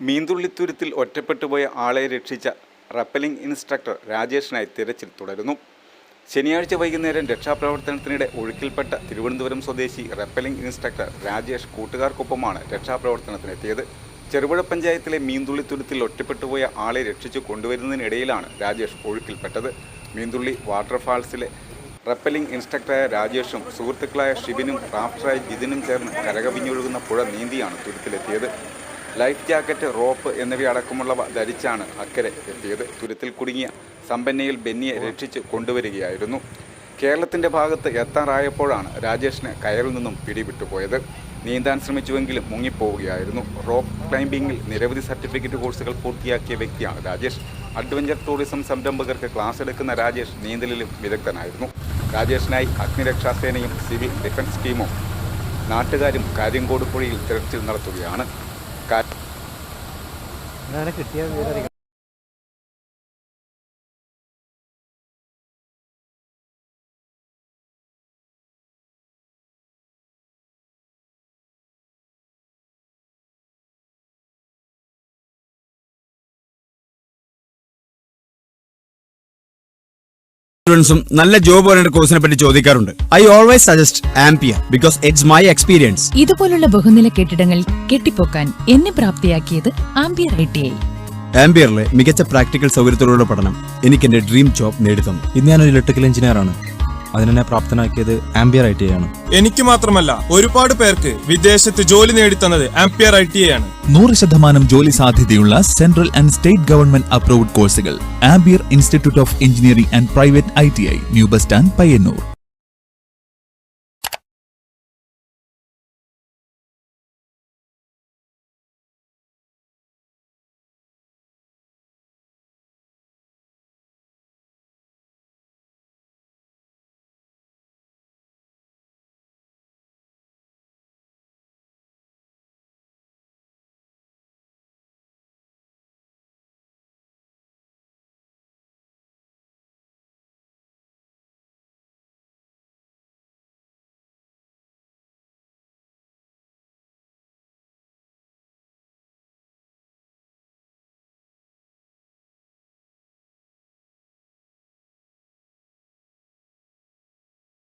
മീന്തുള്ളിത്തുരുത്തിൽ ഒറ്റപ്പെട്ടുപോയ ആളെ രക്ഷിച്ച റപ്പലിംഗ് ഇൻസ്ട്രക്ടർ രാജേഷിനായി തിരച്ചിൽ തുടരുന്നു. ശനിയാഴ്ച വൈകുന്നേരം രക്ഷാപ്രവർത്തനത്തിനിടെ ഒഴുക്കിൽപ്പെട്ട തിരുവനന്തപുരം സ്വദേശി റപ്പലിംഗ് ഇൻസ്ട്രക്ടർ രാജേഷ് കൂട്ടുകാർക്കൊപ്പമാണ് രക്ഷാപ്രവർത്തനത്തിനെത്തിയത്. ചെറുപുഴ പഞ്ചായത്തിലെ മീന്തുള്ളിത്തുരുത്തിൽ ഒറ്റപ്പെട്ടുപോയ ആളെ രക്ഷിച്ചു കൊണ്ടുവരുന്നതിനിടയിലാണ് രാജേഷ് ഒഴുക്കിൽപ്പെട്ടത്. മീന്തുള്ളി വാട്ടർഫാൾസിലെ റപ്പലിംഗ് ഇൻസ്ട്രക്ടറായ രാജേഷും സുഹൃത്തുക്കളായ ഷിബിനും റാഫ്റ്ററായ ജിതിനും ചേർന്ന് കരകവിഞ്ഞൊഴുകുന്ന പുഴ നീന്തിയാണ് തുരുത്തിലെത്തിയത്. ലൈഫ് ജാക്കറ്റ്, റോപ്പ് എന്നിവയടക്കമുള്ളവ ധരിച്ചാണ് അക്കരെ എത്തിയത്. തുരുത്തിൽ കുടുങ്ങിയ സമ്പന്നയിൽ ബെന്നിയെ രക്ഷിച്ച് കൊണ്ടുവരികയായിരുന്നു. കേരളത്തിൻ്റെ ഭാഗത്ത് എത്താറായപ്പോഴാണ് രാജേഷിന് കയറിൽ നിന്നും പിടിവിട്ടുപോയത്. നീന്താൻ ശ്രമിച്ചുവെങ്കിലും മുങ്ങിപ്പോവുകയായിരുന്നു. റോപ്പ് ക്ലൈംബിങ്ങിൽ നിരവധി സർട്ടിഫിക്കറ്റ് കോഴ്സുകൾ പൂർത്തിയാക്കിയ വ്യക്തിയാണ് രാജേഷ്. അഡ്വഞ്ചർ ടൂറിസം സംരംഭകർക്ക് ക്ലാസ് എടുക്കുന്ന രാജേഷ് നീന്തലിലും വിദഗ്ധനായിരുന്നു. രാജേഷിനായി അഗ്നിരക്ഷാസേനയും സിവിൽ ഡിഫൻസ് ടീമും നാട്ടുകാരും കാര്യങ്കോട് പുഴയിൽ തിരച്ചിൽ നടത്തുകയാണ്. നല്ല ജോബ് ഓറിയന്റഡ് കോഴ്സിനെ പറ്റി ചോദിക്കാറുണ്ട്. I always suggest ampere because it's my experience. ഇതുപോലുള്ള ബഹുനില കെട്ടിടങ്ങൾ കെട്ടിപ്പൊക്കാൻ എന്നെ പ്രാപ്തിയാക്കിയത് ആംപിയർ ITI. ആംപിയറിലെ മികച്ച പ്രാക്ടിക്കൽ സൗകര്യത്തോടുള്ള പഠനം എനിക്ക് എന്റെ ഡ്രീം ജോബ് നേടിത്തന്നു. ഇന്ന് ഞാനൊരു ഇലക്ട്രിക്കൽ എഞ്ചിനീയർ ആണ്. അതിനെ പ്രാപ്തനാക്കിയത് ആംപിയർ ITI ആണ്. എനിക്ക് മാത്രമല്ല, ഒരുപാട് പേർക്ക് വിദേശത്ത് ജോലി നേടിത്തന്നത് ആംപിയർ ITI ആണ്. 100% ജോലി സാധ്യതയുള്ള central and state government approved കോഴ്സുകൾ. Ampere institute of engineering and private ITI, new bus stand, Payyanur.